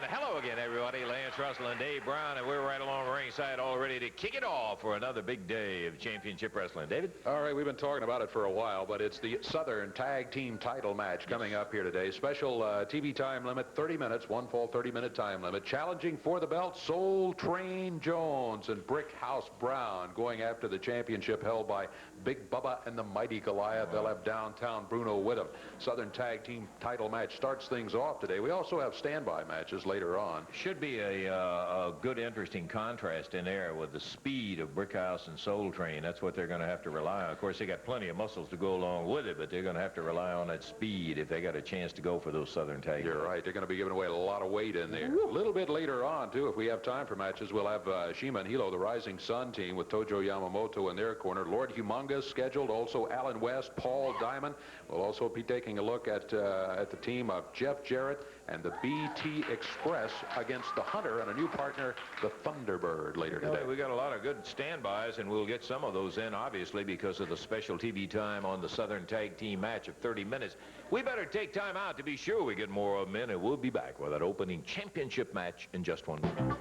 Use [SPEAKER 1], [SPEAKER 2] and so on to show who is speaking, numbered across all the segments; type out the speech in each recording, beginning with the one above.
[SPEAKER 1] Hello again, everybody. Lance Russell and Dave Brown, and we're right along ringside all ready to kick it off for another big day of championship wrestling. David?
[SPEAKER 2] All right, we've been talking about it for a while, but it's the Southern Tag Team title match coming up here today. Special TV time limit, 30 minutes, one fall 30-minute time limit. Challenging for the belt, Soul Train Jones and Brickhouse Brown going after the championship held by Big Bubba and the Mighty Goliath. They'll have Downtown Bruno with them. Southern Tag Team title match starts things off today. We also have standby matches later on.
[SPEAKER 1] Should be a good, interesting contrast in there with the speed of Brickhouse and Soul Train. That's what they're going to have to rely on. Of course, they got plenty of muscles to go along with it, but they're going to have to rely on that speed if they got a chance to go for those Southern Tag.
[SPEAKER 2] You're right. They're going to be giving away a lot of weight in there. A little bit later on, too, if we have time for matches, we'll have Shima and Helo, the Rising Sun team, with Tojo Yamamoto in their corner. Lord Humongous scheduled. Also, Allan West, Paul Diamond. We'll also be taking a look at the team of Jeff Jarrett and the BT Express against the Hunter and a new partner, the Thunderbird, later today.
[SPEAKER 1] We got a lot of good standbys, and we'll get some of those in, obviously, because of the special TV time on the Southern Tag Team match of 30 minutes. We better take time out to be sure we get more of them in, and we'll be back with that opening championship match in just 1 minute.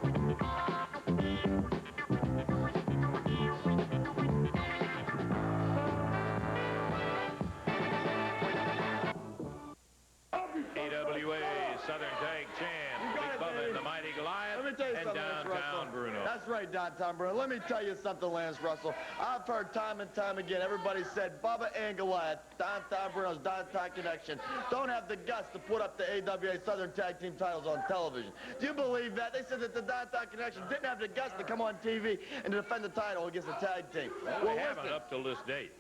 [SPEAKER 1] Southern Tag Champ, Big Bubba and the Mighty Goliath, and Downtown Bruno.
[SPEAKER 3] That's right, Downtown Bruno. Let me tell you something, Lance Russell. I've heard time and time again, everybody said Bubba and Goliath, Downtown Bruno's Downtown Connection, don't have the guts to put up the AWA Southern Tag Team titles on television. Do you believe that? They said that the Downtown Connection didn't have the guts to come on TV and to defend the title against the tag team.
[SPEAKER 1] Well, we haven't up till this date.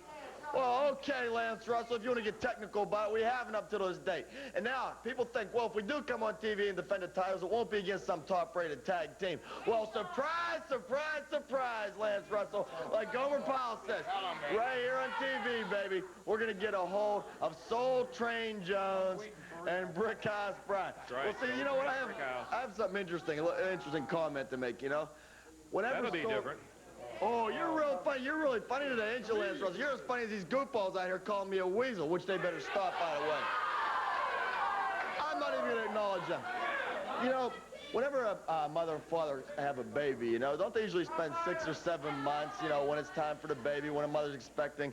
[SPEAKER 3] Well, okay, Lance Russell, if you want to get technical about it, we haven't up to this date. And now, people think, well, if we do come on TV and defend the titles, it won't be against some top-rated tag team. Well, surprise, surprise, surprise, Lance Russell. Like Gomer Powell says, right here on TV, baby, we're going to get a hold of Soul Train Jones and Brickhouse Brown.
[SPEAKER 1] Right.
[SPEAKER 3] Well, see, you know what? I have something interesting, an interesting comment to make, you know.
[SPEAKER 1] That'll be different.
[SPEAKER 3] Oh, you're real funny. You're really funny today, ain't you, Lance Russell? You're as funny as these goofballs out here calling me a weasel, which they better stop, by the way. I'm not even going to acknowledge them. You know, whenever a mother and father have a baby, you know, don't they usually spend 6 or 7 months, you know, when it's time for the baby, when a mother's expecting,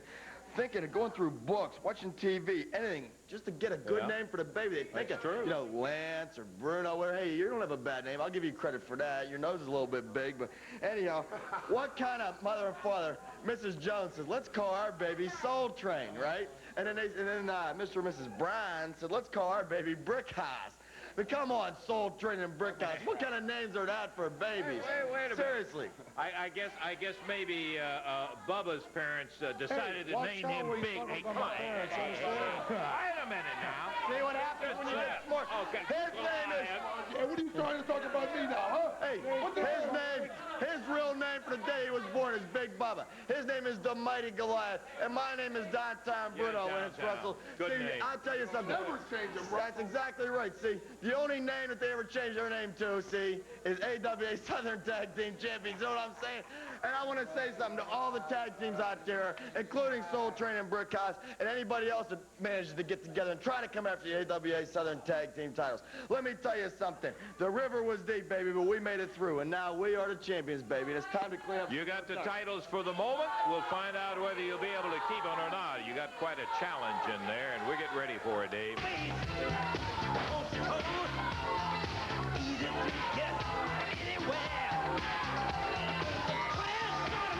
[SPEAKER 3] thinking of going through books, watching TV, anything, just to get a good name for the baby. They think of, you know, Lance or Bruno. Well, hey, you don't have a bad name. I'll give you credit for that. Your nose is a little bit big, but anyhow, what kind of mother and father? Mrs. Jones says, let's call our baby Soul Train, right? And then Mr. and Mrs. Bryan said, let's call our baby Brickhouse. But come on, Soul Train and Brickhouse. What kind of names are that for babies?
[SPEAKER 1] Wait a minute.
[SPEAKER 3] Seriously.
[SPEAKER 1] I guess maybe Bubba's parents decided to name him Big. Hey, come on. Wait a minute now.
[SPEAKER 3] See what happens when you get smart?
[SPEAKER 1] Okay.
[SPEAKER 3] His name is...
[SPEAKER 4] Hey, what are you trying to talk about me now, huh?
[SPEAKER 3] Hey, his real name for the day he was born is Big Bubba. His name is the Mighty Goliath, and my name is Downtown Bruno, Lance Russell.
[SPEAKER 1] Good
[SPEAKER 3] see,
[SPEAKER 1] name.
[SPEAKER 3] I'll tell you something.
[SPEAKER 4] Never change them, bro.
[SPEAKER 3] That's exactly right. See, the only name that they ever changed their name to, see, is AWA Southern Tag Team Champions. You know what I'm saying? And I want to say something to all the tag teams out there, including Soul Train and Brickhouse, and anybody else that manages to get together and try to come after the AWA Southern Tag Team titles. Let me tell you something. The river was deep, baby, but we made it through, and now we are the champions, baby. And it's time to clean up.
[SPEAKER 1] You got the titles for the moment. We'll find out whether you'll be able to keep them or not. You got quite a challenge in there, and we're getting ready for it, Dave.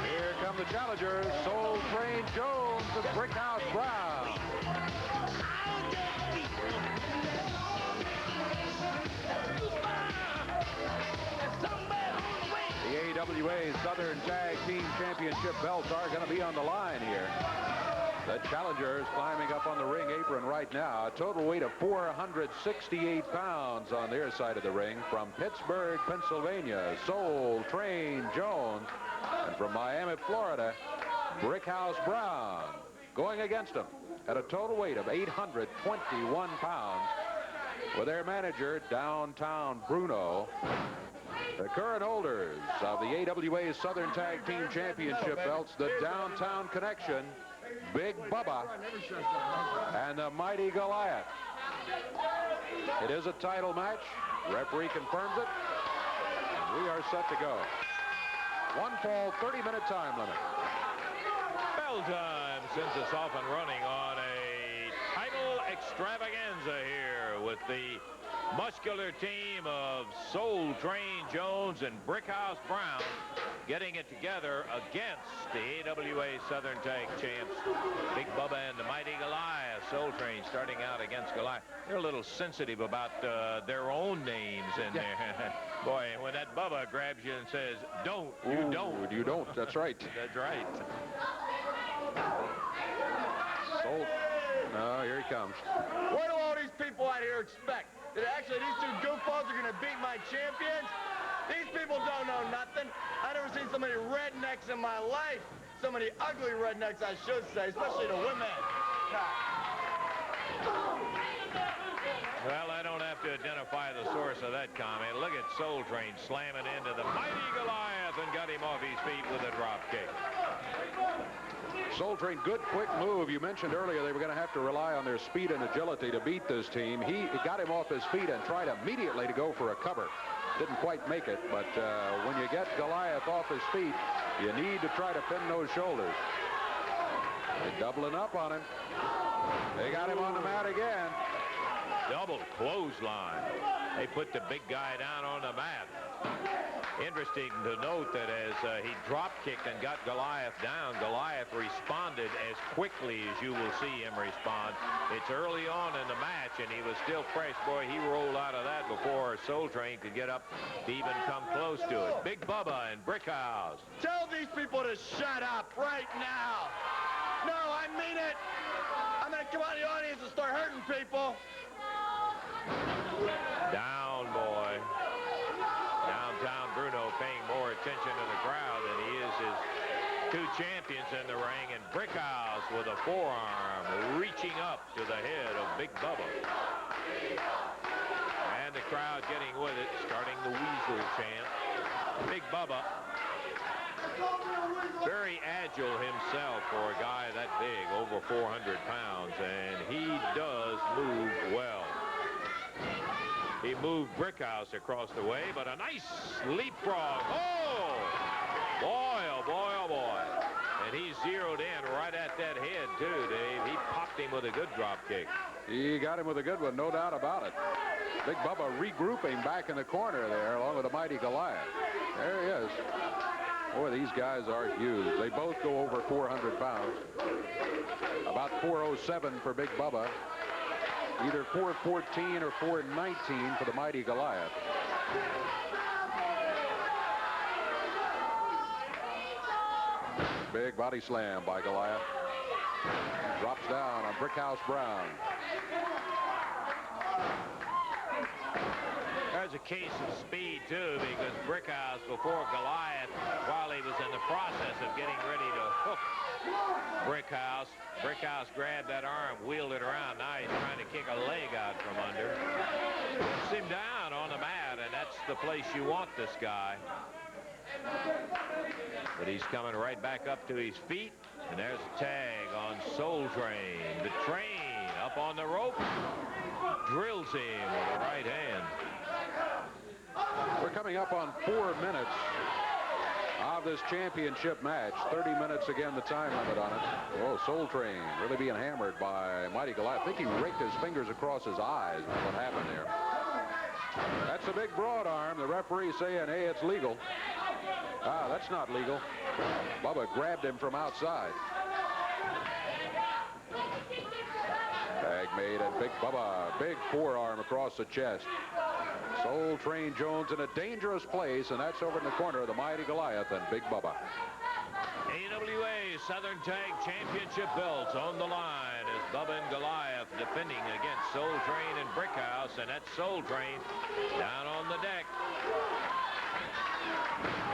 [SPEAKER 2] Here come the challengers, Soul Train Jones and Brickhouse Brown. The AWA Southern Tag Team Championship belts are going to be on the line here. The challenger is climbing up on the ring apron right now. A total weight of 468 pounds on their side of the ring. From Pittsburgh, Pennsylvania, Soul Train Jones. And from Miami, Florida, Brickhouse Brown. Going against him at a total weight of 821 pounds with their manager, Downtown Bruno. The current holders of the AWA Southern Tag Team Championship belts, the Downtown Connection, Big Bubba, and the Mighty Goliath. It is a title match. Referee confirms it. We are set to go. One fall, 30-minute time limit.
[SPEAKER 1] Bell time sends us off and running on a title extravaganza here with the muscular team of Soul Train Jones and Brickhouse Brown getting it together against the AWA Southern Tag Champs, Big Bubba and the Mighty Goliath. Soul Train starting out against Goliath. They're a little sensitive about their own names in there. Boy, when that Bubba grabs you and says, don't, you don't.
[SPEAKER 2] You don't, that's right.
[SPEAKER 1] That's right.
[SPEAKER 2] Soul. Oh, here he comes.
[SPEAKER 3] What do all these people out here expect? That actually these two goofballs are going to beat my champions? These people don't know nothing. I've never seen so many rednecks in my life. So many ugly rednecks, I should say, especially the women.
[SPEAKER 1] Well, I don't have to identify the source of that comment. Look at Soul Train slamming into the Mighty Goliath and got him off his feet with a drop kick.
[SPEAKER 2] Soul Train, good quick move. You mentioned earlier they were going to have to rely on their speed and agility to beat this team. He got him off his feet and tried immediately to go for a cover. Didn't quite make it, but when you get Goliath off his feet, you need to try to pin those shoulders. They're doubling up on him. They got him on the mat again.
[SPEAKER 1] Double clothesline. They put the big guy down on the mat. Interesting to note that as he drop-kicked and got Goliath down, Goliath responded as quickly as you will see him respond. It's early on in the match, and he was still fresh. Boy, he rolled out of that before Soul Train could get up to even come close to it. Big Bubba and Brickhouse.
[SPEAKER 3] Tell these people to shut up right now. No, I mean it. I'm going to come out of the audience and start hurting people.
[SPEAKER 1] Down, boy. Downtown Bruno paying more attention to the crowd than he is his two champions in the ring. And Brickhouse with a forearm reaching up to the head of Big Bubba. And the crowd getting with it, starting the Weasel chant. Big Bubba, very agile himself for a guy that big, over 400 pounds, and he does move well. He moved Brickhouse across the way, but a nice leapfrog. Oh! Boy, oh boy, oh boy. And he zeroed in right at that head, too, Dave. He popped him with a good drop kick.
[SPEAKER 2] He got him with a good one, no doubt about it. Big Bubba regrouping back in the corner there, along with the Mighty Goliath. There he is. Boy, these guys are huge. They both go over 400 pounds. About 407 for Big Bubba. Either 414 or 419 for the Mighty Goliath. Big body slam by Goliath. Drops down on Brickhouse Brown.
[SPEAKER 1] There's a case of speed, too, because Brickhouse, before Goliath, while he was in the process of getting ready to hook Brickhouse grabbed that arm, wheeled it around. Now he's trying to kick a leg out from under. Puts him down on the mat, and that's the place you want this guy. But he's coming right back up to his feet, and there's a tag on Soul Train. The Train up on the rope, drills him with the right hand.
[SPEAKER 2] We're coming up on 4 minutes of this championship match. 30 minutes again, the time limit on it. Oh, Soul Train really being hammered by Mighty Goliath. I think he raked his fingers across his eyes. What happened there? That's a big broad arm. The referee saying, hey, it's legal. Ah, that's not legal. Bubba grabbed him from outside. Tag made at Big Bubba. Big forearm across the chest. Soul Train Jones in a dangerous place, and that's over in the corner of the Mighty Goliath and Big Bubba.
[SPEAKER 1] AWA Southern Tag Championship belts on the line as Bubba and Goliath defending against Soul Train and Brickhouse, and that's Soul Train down on the deck.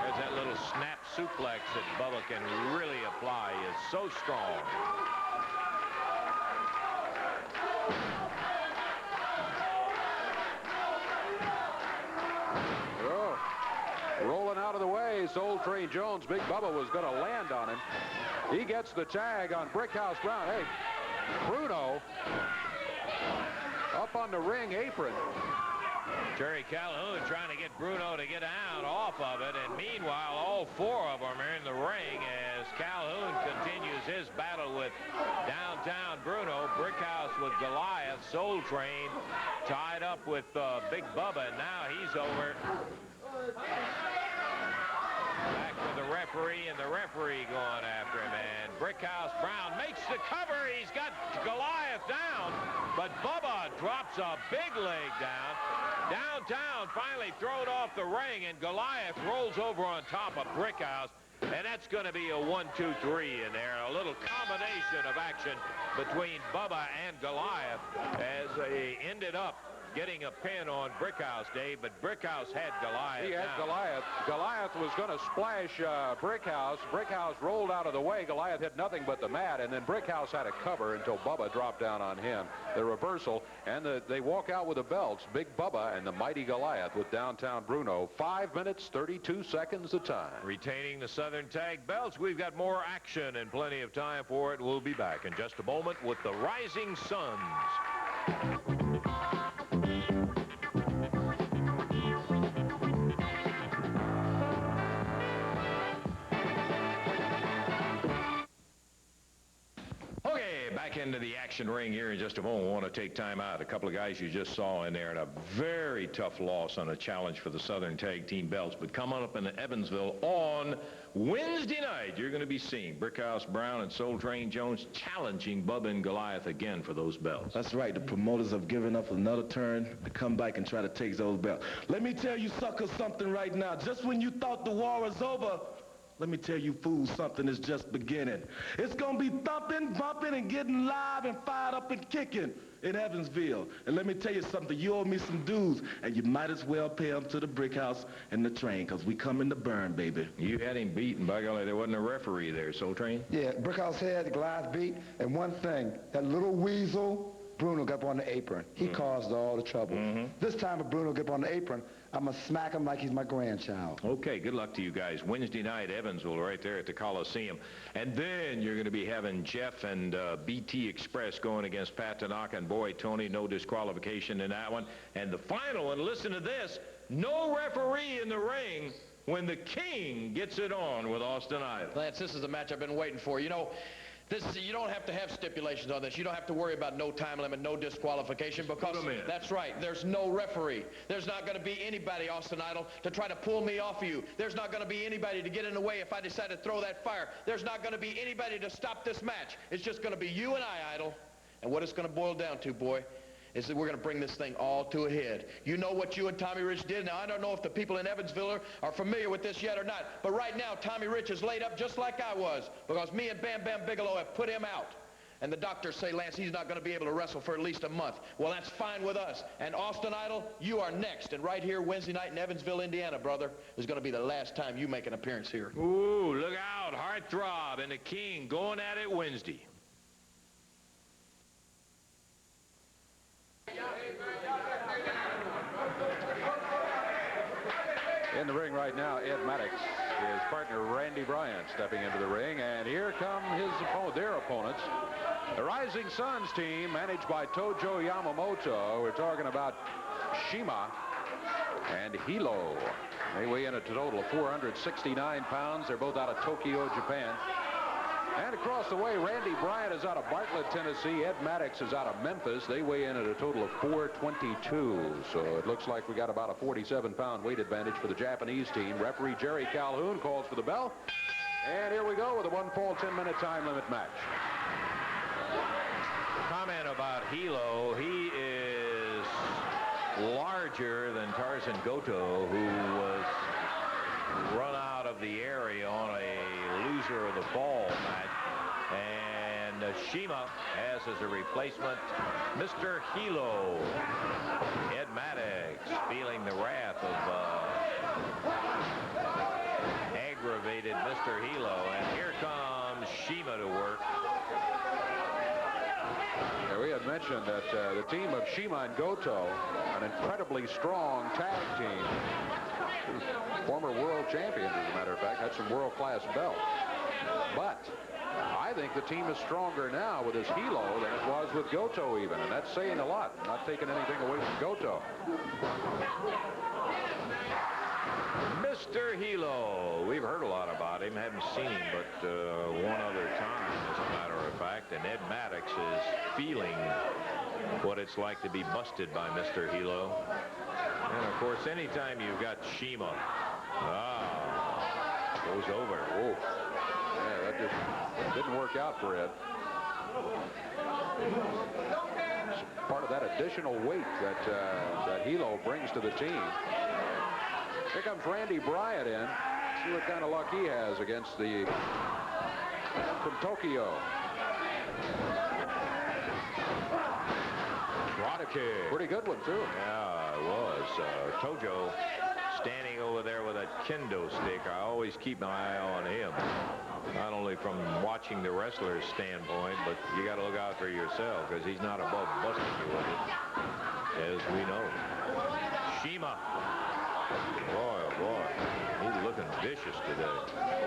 [SPEAKER 1] There's that little snap suplex that Bubba can really apply. He is so strong.
[SPEAKER 2] Rolling out of the way, Soul Train Jones. Big Bubba was going to land on him. He gets the tag on Brickhouse Brown. Hey, Bruno up on the ring apron.
[SPEAKER 1] Jerry Calhoun trying to get Bruno to get out off of it, and meanwhile all four of them are in the ring as Calhoun continues his battle with Downtown Bruno, Brickhouse with Goliath, Soul Train tied up with Big Bubba, and now he's over. Back with the referee, and the referee going after him, and Brickhouse Brown makes the cover. He's got Goliath down, but Bubba drops a big leg down. Downtown finally thrown off the ring, and Goliath rolls over on top of Brickhouse, and that's going to be a 1-2-3 in there. A little combination of action between Bubba and Goliath as they ended up getting a pin on Brickhouse, Dave, but Brickhouse had Goliath.
[SPEAKER 2] He had
[SPEAKER 1] down.
[SPEAKER 2] Goliath. Goliath was going to splash Brickhouse. Brickhouse rolled out of the way. Goliath hit nothing but the mat, and then Brickhouse had a cover until Bubba dropped down on him. The reversal, and they walk out with the belts. Big Bubba and the mighty Goliath with Downtown Bruno. 5 minutes, 32 seconds the time.
[SPEAKER 1] Retaining the Southern Tag belts. We've got more action and plenty of time for it. We'll be back in just a moment with the Rising Suns. Back into the action ring here in just a moment. I want to take time out. A couple of guys you just saw in there, and a very tough loss on a challenge for the Southern Tag Team belts. But coming up in Evansville on Wednesday night, you're going to be seeing Brickhouse Brown and Soul Train Jones challenging Bubba and Goliath again for those belts.
[SPEAKER 5] That's right. The promoters have given up another turn to come back and try to take those belts. Let me tell you suckers something right now. Just when you thought the war was over, let me tell you fools something is just beginning. It's going to be thumping, bumping, and getting live and fired up and kicking in Evansville. And let me tell you something. You owe me some dues, and you might as well pay them to the Brickhouse and the train, because we coming to burn, baby.
[SPEAKER 1] You had him beaten. By golly, there wasn't a referee there, Soul Train.
[SPEAKER 6] Yeah, Brickhouse had the Goliath beat, and one thing, that little weasel, Bruno, got up on the apron. He caused all the trouble. This time if Bruno get up on the apron, I'm going to smack him like he's my grandchild.
[SPEAKER 1] Okay, good luck to you guys. Wednesday night, Evansville, right there at the Coliseum. And then you're going to be having Jeff and BT Express going against Pat Tanaka and Boy Tony. No disqualification in that one. And the final one, listen to this, no referee in the ring when the King gets it on with Austin Idol.
[SPEAKER 7] Lance, this is the match I've been waiting for. You know, you don't have to have stipulations on this. You don't have to worry about no time limit, no disqualification, because that's right, there's no referee. There's not going to be anybody, Austin Idol, to try to pull me off of you. There's not going to be anybody to get in the way if I decide to throw that fire. There's not going to be anybody to stop this match. It's just going to be you and I, Idol. And what it's going to boil down to, boy, is that we're going to bring this thing all to a head. You know what you and Tommy Rich did. Now, I don't know if the people in Evansville are familiar with this yet or not, but right now, Tommy Rich is laid up just like I was, because me and Bam Bigelow have put him out. And the doctors say, Lance, he's not going to be able to wrestle for at least a month. Well, that's fine with us. And Austin Idol, you are next. And right here, Wednesday night in Evansville, Indiana, brother, is going to be the last time you make an appearance here.
[SPEAKER 1] Ooh, look out. Heartthrob and the King going at it Wednesday.
[SPEAKER 2] In the ring right now, Ed Maddox, his partner Randy Bryant stepping into the ring, and here come their opponents. The Rising Suns team, managed by Tojo Yamamoto. We're talking about Shima and Helo. They weigh in a total of 469 pounds. They're both out of Tokyo, Japan. And across the way, Randy Bryant is out of Bartlett, Tennessee. Ed Maddox is out of Memphis. They weigh in at a total of 422. So it looks like we got about a 47-pound weight advantage for the Japanese team. Referee Jerry Calhoun calls for the bell. And here we go with a 1-fall, 10-minute time limit match.
[SPEAKER 1] Comment about Helo. He is larger than Tarzan Goto, who was run out of the area on a loose loser of the fall match. And Shima has as a replacement Mr. Helo. Ed Maddox feeling the wrath of aggravated Mr. Helo. And here comes Shima to work.
[SPEAKER 2] Yeah, we had mentioned that the team of Shima and Goto, an incredibly strong tag team. Former world champions, as a matter of fact, had some world-class belts. But I think the team is stronger now with this Helo than it was with Goto even, and that's saying a lot, not taking anything away from Goto.
[SPEAKER 1] Mr. Helo, we've heard a lot about him, haven't seen him but one other time, as a matter of fact, and Ed Maddox is feeling what it's like to be busted by Mr. Helo. And of course, anytime you've got Shima, goes over.
[SPEAKER 2] Oh, yeah, that just didn't work out for Ed. It's part of that additional weight that Helo brings to the team. Here comes Randy Bryant in. See what kind of luck he has against the from Tokyo.
[SPEAKER 1] What a kick.
[SPEAKER 2] Pretty good one, too.
[SPEAKER 1] Yeah, it was. Tojo standing over there with a kendo stick. I always keep my eye on him. Not only from watching the wrestler's standpoint, but you got to look out for yourself because he's not above busting you with it, as we know. Shima. Boy, oh boy. He's looking vicious today.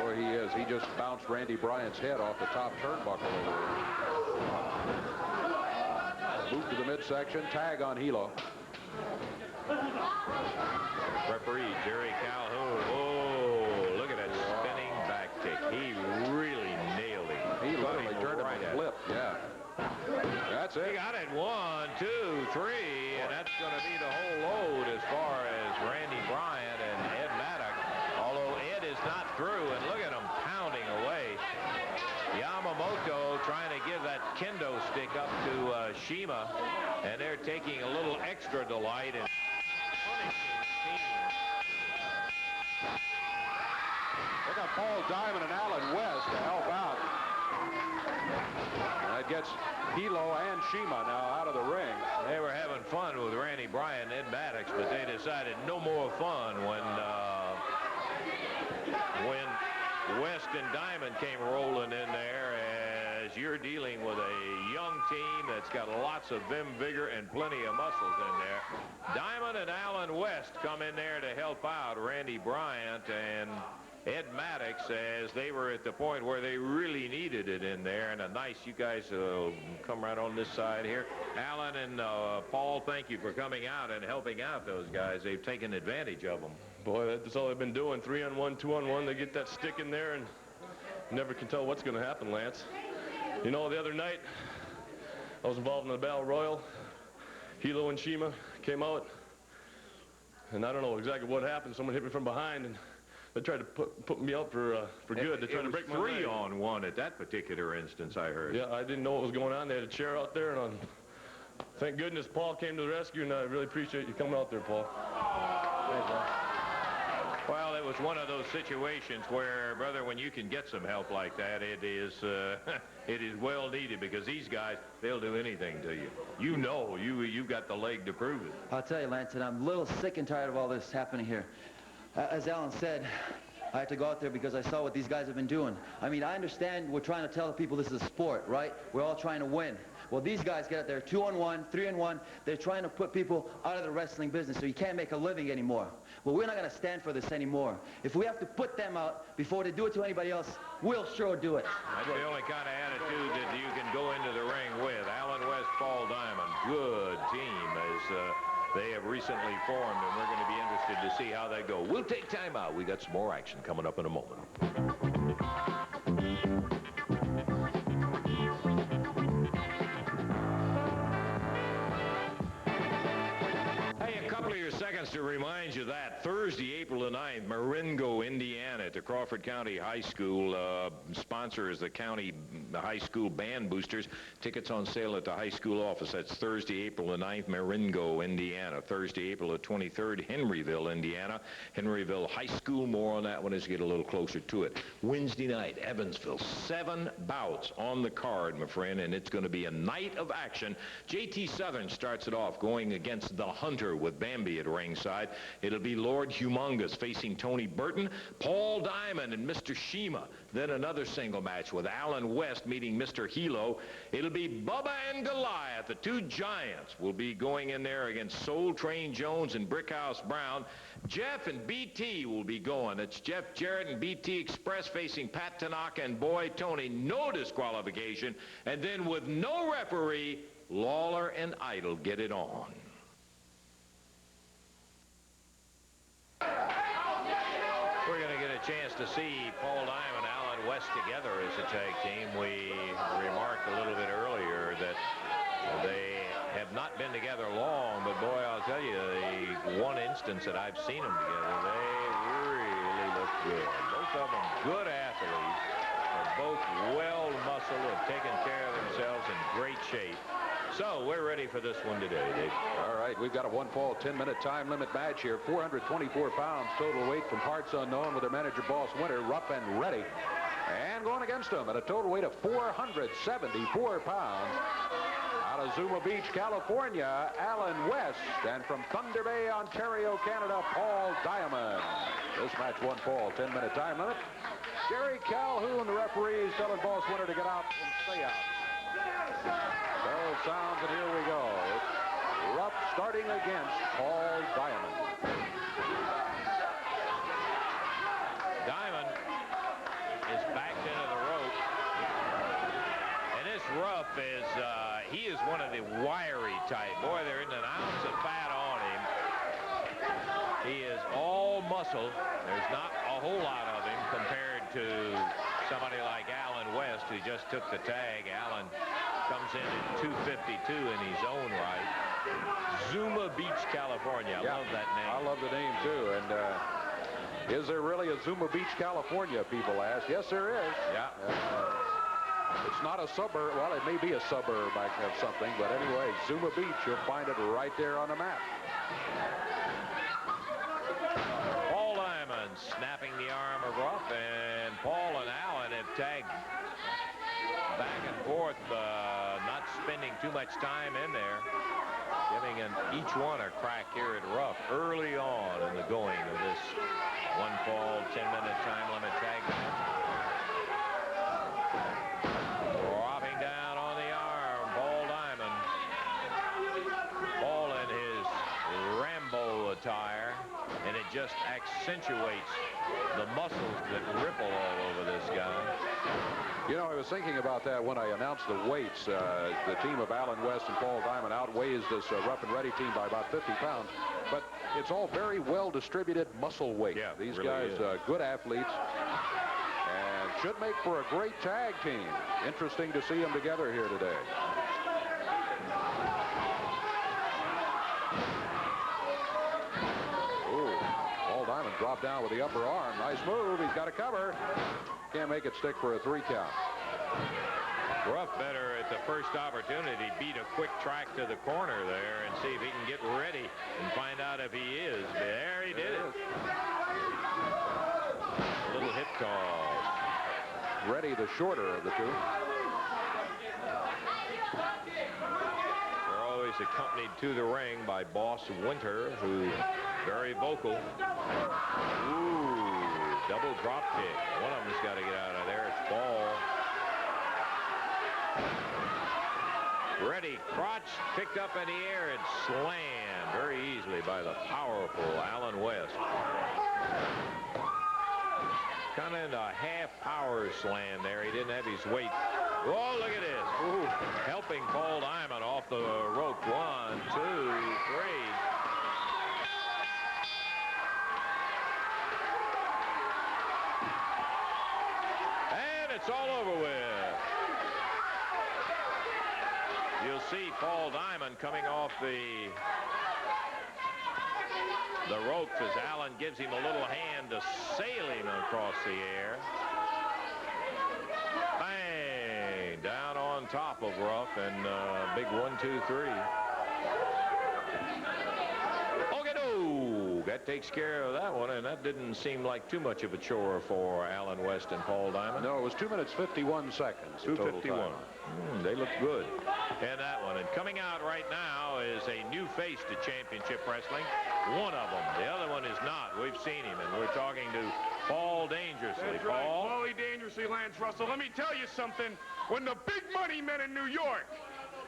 [SPEAKER 2] Boy, he is. He just bounced Randy Bryant's head off the top turnbuckle over there. Move to the midsection. Tag on Helo.
[SPEAKER 1] Referee Jerry Calhoun. Oh, look at that spinning back kick. He really nailed him.
[SPEAKER 2] He literally turned him and flipped. Yeah. That's it.
[SPEAKER 1] He got it. 1, 2, 3, and that's going to be the whole load as far as Randy Bryant and Ed Maddox. Although Ed is not through, and look at him pounding away. Yamamoto trying to give that kendo stick up to Shima, and they're taking a little extra delight in punishing the team.
[SPEAKER 2] They got Paul Diamond and Allan West to help out. That gets Helo and Shima now out of the ring.
[SPEAKER 1] They were having fun with Randy Bryant and Ed Maddox, but they decided no more fun when West and Diamond came rolling in there, as you're dealing with a young team that's got lots of vim, vigor, and plenty of muscles in there. Diamond and Allan West come in there to help out Randy Bryant and Ed Maddox, as they were at the point where they really needed it in there. And a nice, you guys come right on this side here. Allan and Paul, thank you for coming out and helping out those guys. They've taken advantage of them.
[SPEAKER 8] Boy, that's all they've been doing. 3-on-1, 2-on-1. They get that stick in there and never can tell what's going to happen, Lance. You know, the other night, I was involved in the Battle Royal. Helo and Shima came out, and I don't know exactly what happened. Someone hit me from behind, and they tried to put me out for good. They tried to break my leg.
[SPEAKER 1] 3-on-1 at that particular instance, I heard.
[SPEAKER 8] Yeah, I didn't know what was going on. They had a chair out there, and thank goodness Paul came to the rescue, and I really appreciate you coming out there, Paul. Thanks, man.
[SPEAKER 1] Well, it was one of those situations where, brother, when you can get some help like that, it is well needed, because these guys, they'll do anything to you. You know, you've got the leg to prove it.
[SPEAKER 9] I'll tell you, Lance, and I'm a little sick and tired of all this happening here. As Allan said, I had to go out there because I saw what these guys have been doing. I mean, I understand we're trying to tell the people this is a sport, right? We're all trying to win. Well, these guys get out there 2-on-1, 3-on-1. They're trying to put people out of the wrestling business so you can't make a living anymore. Well, we're not going to stand for this anymore. If we have to put them out before they do it to anybody else, we'll sure do it.
[SPEAKER 1] That's the only kind of attitude that you can go into the ring with. Allan West, Paul Diamond, good team as they have recently formed, and we're going to be interested to see how they go. We'll take time out. We got some more action coming up in a moment. Just to remind you that Thursday, April the 9th, Marengo, Indiana, at the Crawford County High School. Sponsor is the County High School Band Boosters. Tickets on sale at the high school office. That's Thursday, April the 9th, Marengo, Indiana. Thursday, April the 23rd, Henryville, Indiana. Henryville High School. More on that one as we get a little closer to it. Wednesday night, Evansville. 7 bouts on the card, my friend, and it's going to be a night of action. JT Southern starts it off, going against the Hunter with Bambi at ringside. It'll be Lord Humongous facing Tony Burton, Paul Diamond and Mr. Shima. Then another single match with Allan West meeting Mr. Helo. It'll be Bubba and Goliath. The two giants will be going in there against Soul Train Jones and Brickhouse Brown. Jeff and BT will be going. It's Jeff Jarrett and BT Express facing Pat Tanaka and Boy Tony. No disqualification. And then with no referee, Lawler and Idol get it on. We're going to get a chance to see Paul Diamond and Allan West together as a tag team. We remarked a little bit earlier that they have not been together long, but boy, I'll tell you, the one instance that I've seen them together, they really look good. Both of them good athletes, and both well-muscled, have taken care of themselves, in great shape. So we're ready for this one today, Dave.
[SPEAKER 2] All right, we've got a one-fall, 10-minute time limit match here. 424 pounds total weight from parts unknown with their manager, Boss Winter, rough and ready. And going against them at a total weight of 474 pounds. Out of Zuma Beach, California, Allan West. And from Thunder Bay, Ontario, Canada, Paul Diamond. This match one fall, 10-minute time limit. Jerry Calhoun, the referee, is telling Boss Winter to get out and stay out. Bell sounds, and here we go. It's Rupp starting against Paul Diamond.
[SPEAKER 1] Diamond is backed into the rope. And this Rupp is, he is one of the wiry type. Boy, there isn't an ounce of fat on him. He is all muscle. There's not a whole lot of him compared to somebody like Allan West, who just took the tag. Allan comes in at 252 in his own right. Zuma Beach, California. I love that name.
[SPEAKER 2] I love the name, too. And is there really a Zuma Beach, California, people ask? Yes, there is.
[SPEAKER 1] Yeah.
[SPEAKER 2] It's not a suburb. Well, it may be a suburb of something, but anyway, Zuma Beach, you'll find it right there on the map.
[SPEAKER 1] Paul Diamond snapping the arm of Ruff, and Paul and Allan have tagged back and forth, not spending too much time in there, giving each one a crack here at Ruff early on in the going of this one fall, 10-minute time limit tag match. Dropping down on the arm, Paul Diamond. Paul in his Rambo attire, and it just accentuates the muscles that ripple all over this guy.
[SPEAKER 2] You know, I was thinking about that when I announced the weights. The team of Allan West and Paul Diamond outweighs this rough and ready team by about 50 pounds. But it's all very well distributed muscle weight.
[SPEAKER 1] Yeah,
[SPEAKER 2] these
[SPEAKER 1] really
[SPEAKER 2] guys, good athletes, and should make for a great tag team. Interesting to see them together here today. Paul Diamond dropped down with the upper arm. Nice move. He's got a cover. Can't make it stick for a 3 count.
[SPEAKER 1] Ruff better at the first opportunity beat a quick track to the corner there and see if he can get ready and find out if he is. There he did it. A little hip toss.
[SPEAKER 2] Ready, the shorter of the two.
[SPEAKER 1] They're always accompanied to the ring by Boss Winter, who's very vocal. Ooh, double drop kick. One of them's got to get out of there. It's Ball. Ready, crotch picked up in the air and slammed very easily by the powerful Allan West. Kind of in a half power slam there. He didn't have his weight. Oh, look at this. Ooh, helping Paul Diamond off the rope. 1, 2, 3. And it's all over with. You'll see Paul Diamond coming off the the ropes as Allan gives him a little hand to sail him across the air. Bang! Down on top of Ruff, and big 1, 2, 3. Okay, that takes care of that one, and that didn't seem like too much of a chore for Allan West and Paul Diamond.
[SPEAKER 2] No, it was 2 minutes 51 seconds.
[SPEAKER 1] 2:51. They look good. And that one. And coming out right now is a new face to championship wrestling. One of them. The other one is not. We've seen him, and we're talking to Paul Dangerously.
[SPEAKER 4] That's
[SPEAKER 1] Paul?
[SPEAKER 4] right, Paulie Dangerously, Lance Russell. Let me tell you something. When the big money men in New York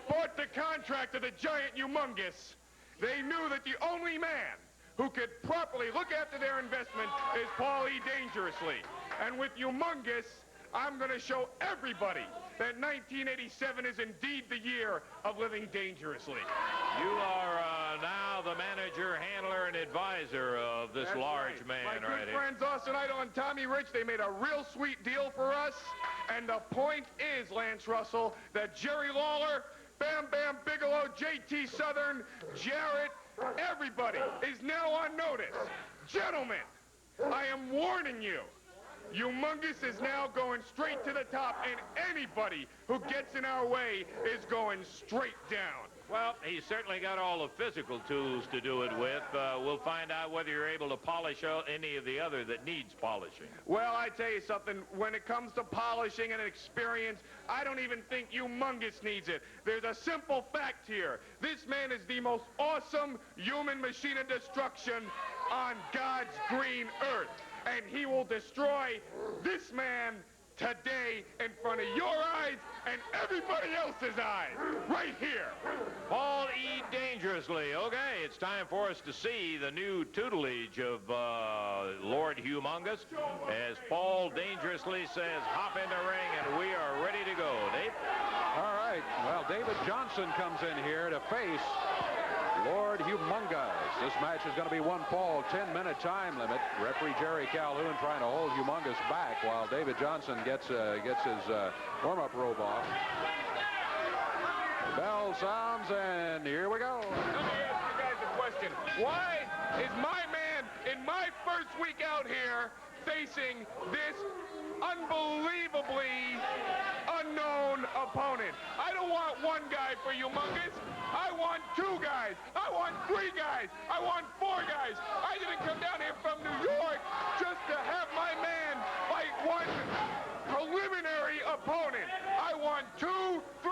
[SPEAKER 4] bought the contract of the Giant Humongous, they knew that the only man who could properly look after their investment is Paulie Dangerously. And with Humongous, I'm going to show everybody that 1987 is indeed the year of living dangerously.
[SPEAKER 1] You are now the manager, handler, and advisor of this large man
[SPEAKER 4] My
[SPEAKER 1] right
[SPEAKER 4] good
[SPEAKER 1] here.
[SPEAKER 4] friends Austin Idol and Tommy Rich, they made a real sweet deal for us. And the point is, Lance Russell, that Jerry Lawler, Bam Bigelow, JT Southern, Jarrett, everybody is now on notice. Gentlemen, I am warning you. Humongous is now going straight to the top, and anybody who gets in our way is going straight down.
[SPEAKER 1] Well, he's certainly got all the physical tools to do it with. We'll find out whether you're able to polish any of the other that needs polishing.
[SPEAKER 4] Well, I tell you something, when it comes to polishing and experience, I don't even think Humongous needs it. There's a simple fact here. This man is the most awesome human machine of destruction on God's green earth. And he will destroy this man today in front of your eyes and everybody else's eyes, right here.
[SPEAKER 1] Paul E. Dangerously. Okay, it's time for us to see the new tutelage of Lord Humongous. As Paul Dangerously says, hop in the ring, and we are ready to go. Dave?
[SPEAKER 2] All right. Well, David Johnson comes in here to face Lord Humongous. This match is going to be one fall, 10-minute time limit. Referee Jerry Calhoun trying to hold Humongous back while David Johnson gets his warm-up robe off. The bell sounds, and here we go.
[SPEAKER 4] Let me ask you guys a question. Why is my man in my first week out here facing this unbelievably unknown opponent? I don't want one guy for Humongous. I want 2 guys. I want 3 guys. I want 4 guys. I didn't come down here from New York just to have my man fight one preliminary opponent. I want 2, 3,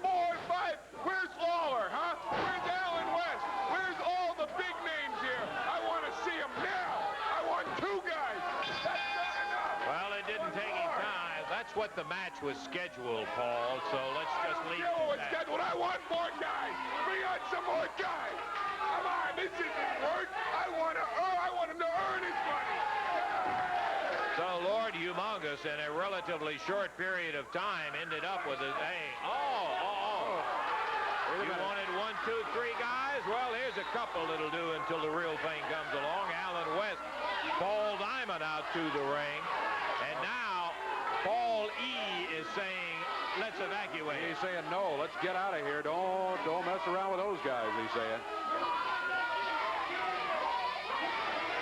[SPEAKER 4] 4, 5. Where's Lawler, huh? Where's Allan West? Where's all the big names here? I want to see them now. I want 2 guys. That's not enough.
[SPEAKER 1] Well, it didn't take him time. That's what the match was scheduled, Paul, so let's just leave it at that.
[SPEAKER 4] Scheduled. I want more guys. Bring on some more guys. Come on, this isn't work. I want him to earn his money.
[SPEAKER 1] So Lord Humongous, in a relatively short period of time, ended up with a, You wanted 1, 2, 3 guys? Well, here's a couple that'll do until the real thing comes along. Allan West, Paul Diamond out to the ring. And now Paul E. is saying, let's evacuate.
[SPEAKER 2] He's saying, no, let's get out of here. Don't mess around with those guys, he's saying.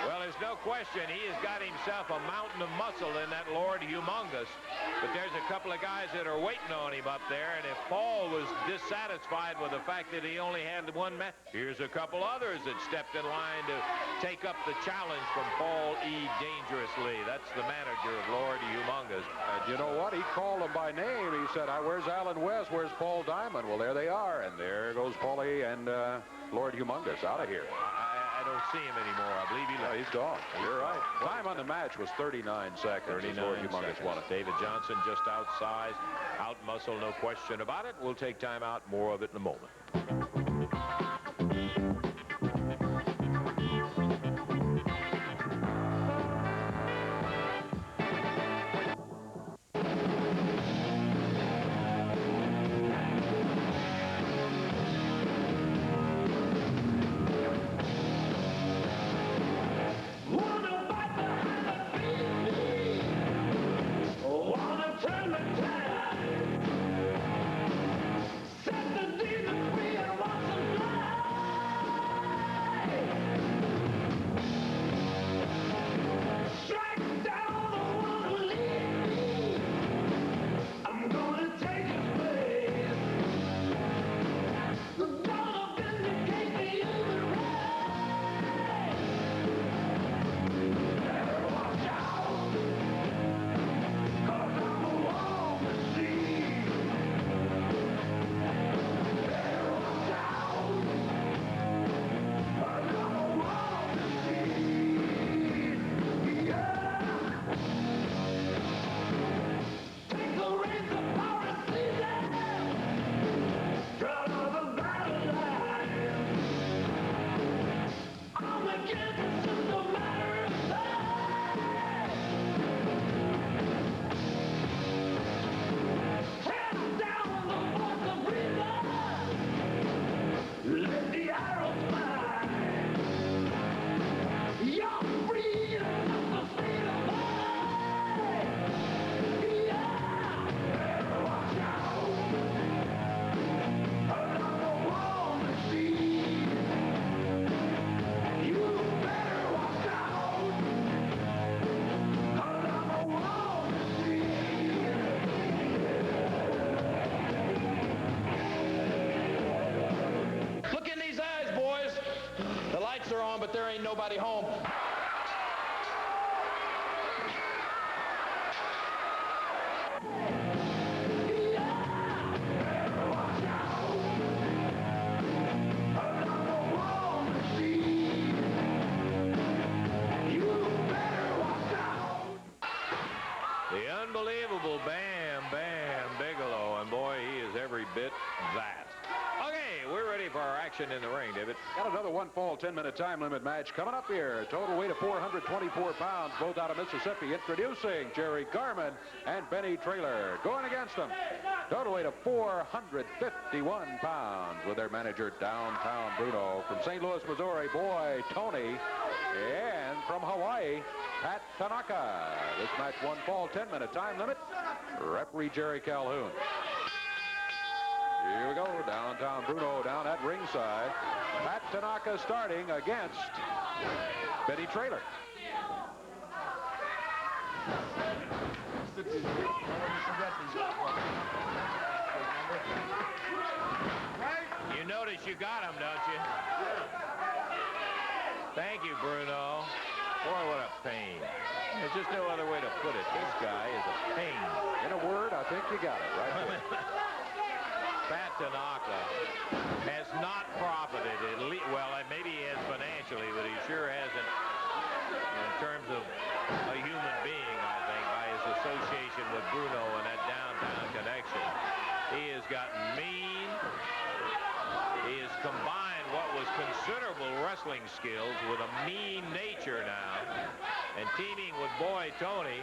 [SPEAKER 1] Well, there's no question he has got himself a mountain of muscle in that Lord Humongous. But there's a couple of guys that are waiting on him up there. And if Paul was dissatisfied with the fact that he only had one match, here's a couple others that stepped in line to take up the challenge from Paul E. Dangerously. That's the manager of Lord Humongous.
[SPEAKER 2] And you know what? He called them by name. He said, where's Allan West? Where's Paul Diamond? Well, there they are. And there goes Paulie and Lord Humongous out of here.
[SPEAKER 1] I don't see him anymore. I believe he left.
[SPEAKER 2] He's gone. You're right. Time on the match was 39 seconds.
[SPEAKER 1] 39
[SPEAKER 2] Lord Humongous won it.
[SPEAKER 1] David Johnson just outsized, out muscle, no question about it. We'll take time out. More of it in a moment.
[SPEAKER 10] Set the demon free and
[SPEAKER 7] but there ain't nobody home.
[SPEAKER 1] The unbelievable Bam Bigelow, and boy, he is every bit that. Okay, we're ready for our action in the ring, David.
[SPEAKER 2] Got another one fall 10-minute time limit match coming up here. Total weight of 424 pounds, both out of Mississippi. Introducing Jerry Garmin and Benny Traylor. Going against them, total weight of 451 pounds with their manager, Downtown Bruno. From St. Louis, Missouri, Boy Tony. And from Hawaii, Pat Tanaka. This match one fall 10-minute time limit. Referee Jerry Calhoun. Here we go, Downtown Bruno down at ringside. Pat Tanaka starting against Benny Traylor.
[SPEAKER 1] You notice you got him, don't you? Thank you, Bruno. Boy, what a pain. There's just no other way to put it. This guy is a pain.
[SPEAKER 2] In a word, I think you got it right there.
[SPEAKER 1] Pat Tanaka has not profited, at least, well, maybe he has financially, but he sure hasn't in terms of a human being, I think, by his association with Bruno and that downtown connection. He has gotten mean. He has combined what was considerable wrestling skills with a mean nature now. And teaming with Boy Tony,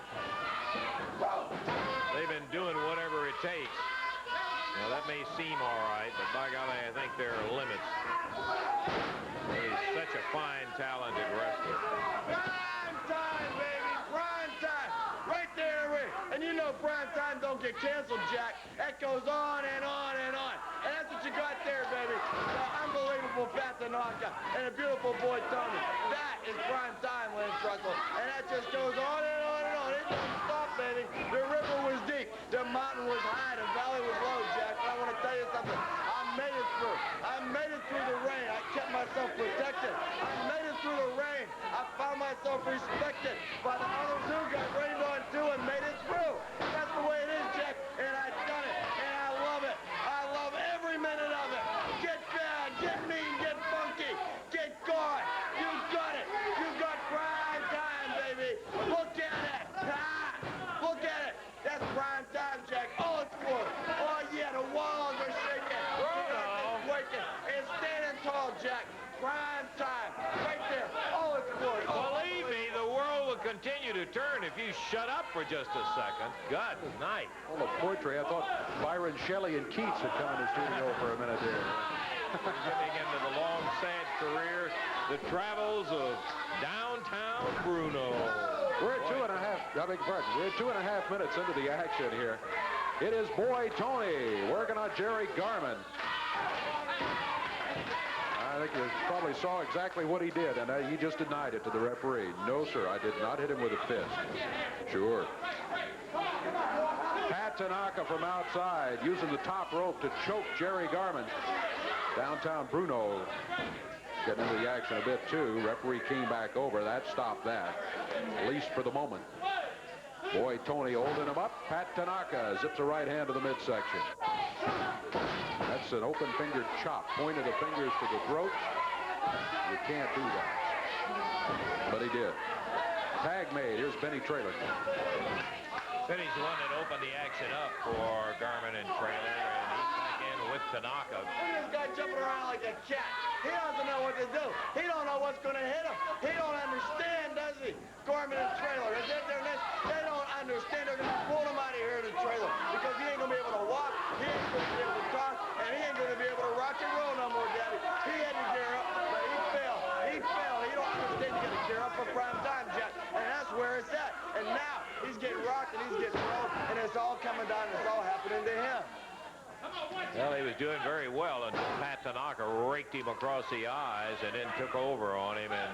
[SPEAKER 1] they've been doing whatever it takes. Now, that may seem all right, but by golly, I think there are limits. He's such a fine, talented wrestler.
[SPEAKER 3] Prime time, baby, prime time. Right there, Rick. And you know prime time don't get canceled, Jack. That goes on and on and on. And that's what you got there, baby. The unbelievable Pat Tanaka and a beautiful Boy Tony. That is prime time, Lance Russell. And that just goes on and on and on. It doesn't stop, baby. The river was deep. The mountain was high. The valley was low, Jack. But I want to tell you something. I made it through. I made it through the rain. I kept myself protected. I made it through the rain. I found myself respected by the others who got rained on too and made it through. That's the way it is, Jack. And I've done it. And I love it. I love every minute of it. Get bad, get mean, get funky, get gone. You got it. You got prime time, baby. Look at it. Ah, look at it. That's prime time, Jack. Oh, it's good. Oh, yeah, the walls are shaking. It's quaking. It's standing tall, Jack. Prime time. Right there. Oh, it's good. Oh,
[SPEAKER 1] Believe me, the world will continue to turn if you shut up for just a second. Good night.
[SPEAKER 2] Full of poetry. I thought Byron Shelley and Keats had come in the studio for a minute there.
[SPEAKER 1] Getting into the long, sad career, the travels of Downtown Bruno.
[SPEAKER 2] We're at 2.5, I beg your pardon, we're at 2.5 minutes into the action here. It is Boy Tony working on Jerry Garmin. I think you probably saw exactly what he did, and he just denied it to the referee. No, sir, I did not hit him with a fist. Sure. Pat Tanaka from outside using the top rope to choke Jerry Garmin. Downtown Bruno getting into the action a bit, too. Referee came back over. That stopped that, at least for the moment. Boy Tony holding him up. Pat Tanaka zips a right hand to the midsection. That's an open fingered chop. Point of the fingers to the throat. You can't do that. But he did. Tag made. Here's Benny Traylor.
[SPEAKER 1] Benny's the one that opened the action up for Garmin and Traylor, and he's back in with Tanaka.
[SPEAKER 3] Look at this guy jumping around like a cat. He doesn't know what to do. He don't know what's going to hit him. He don't understand, does he? Garmin and Traylor. Is that their next? They don't understand. They're going to pull him out of here in the trailer because he ain't going to be able to walk. He ain't going to be able to talk, and he ain't going to be able to rock and roll no more, Daddy. He had to gear up, but he failed. He failed. He don't understand. You got to gear up for prime time, Jack, and that's where it's at. And now he's getting rocked and he's getting rolled, and it's all coming down. And it's all happening to him.
[SPEAKER 1] Well, he was doing very well until Pat Tanaka raked him across the eyes and then took over on him and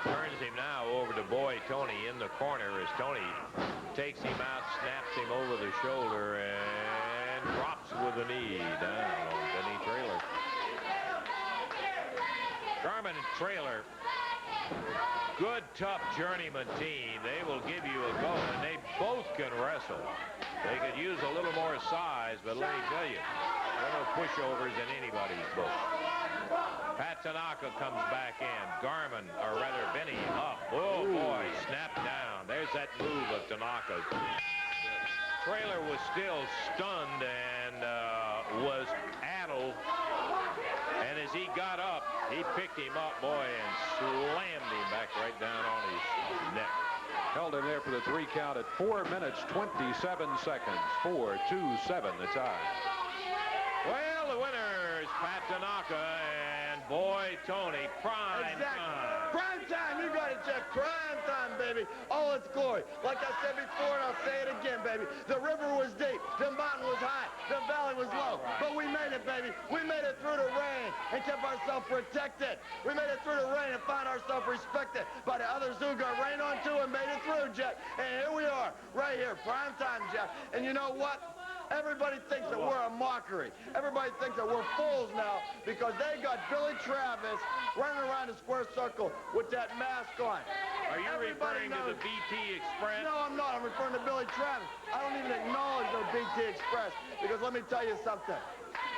[SPEAKER 1] turns him now over to Boy Tony in the corner as Tony takes him out, snaps him over the shoulder, and drops with a knee down on Benny Traylor. Garmin and Traylor Good, tough journeyman team. They will give you a go, and they both can wrestle. They could use a little more size, but let me tell you, there are no pushovers in anybody's book. Pat Tanaka comes back in. Garmin, or rather Benny, up. Oh, boy, snapped down. There's that move of Tanaka's. The trailer was still stunned and was addled. And as he got up, he picked him up, boy, and slammed him back right down on his neck.
[SPEAKER 2] Held him there for the 3 count at 4 minutes, 27 seconds. 4-2-7 the time.
[SPEAKER 1] Well, the winner is Pat Tanaka and boy Tony. Prime time.
[SPEAKER 3] Prime time. You got it, Jeff. Prime time, baby. All its glory. Like I said before, and I'll say it again, baby. The river was deep. The mountain was high. The valley was low. But we made it, baby. We made it through the rain and kept ourselves protected. We made it through the rain and found ourselves respected by the others who got rained on too and made it through, Jeff. And here we are, right here. Prime time, Jeff. And you know what? Everybody thinks that we're a mockery. Everybody thinks that we're fools now because they got Billy Travis running around the square circle with that mask on.
[SPEAKER 1] Are you referring to the BT Express?
[SPEAKER 3] No, I'm not. I'm referring to Billy Travis. I don't even acknowledge no BT Express because let me tell you something.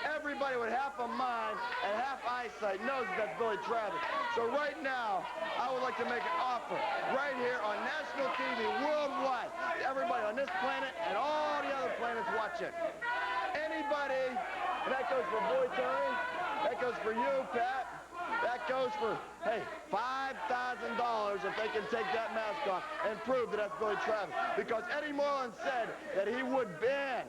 [SPEAKER 3] Everybody with half a mind and half eyesight knows that's Billy Travis. So right now, I would like to make an offer right here on national TV worldwide to everybody on this planet and all the other planets watching. Anybody, and that goes for Boy Tony, that goes for you, Pat, that goes for, hey, $5,000 if they can take that mask off and prove that that's Billy Travis. Because Eddie Moreland said that he would ban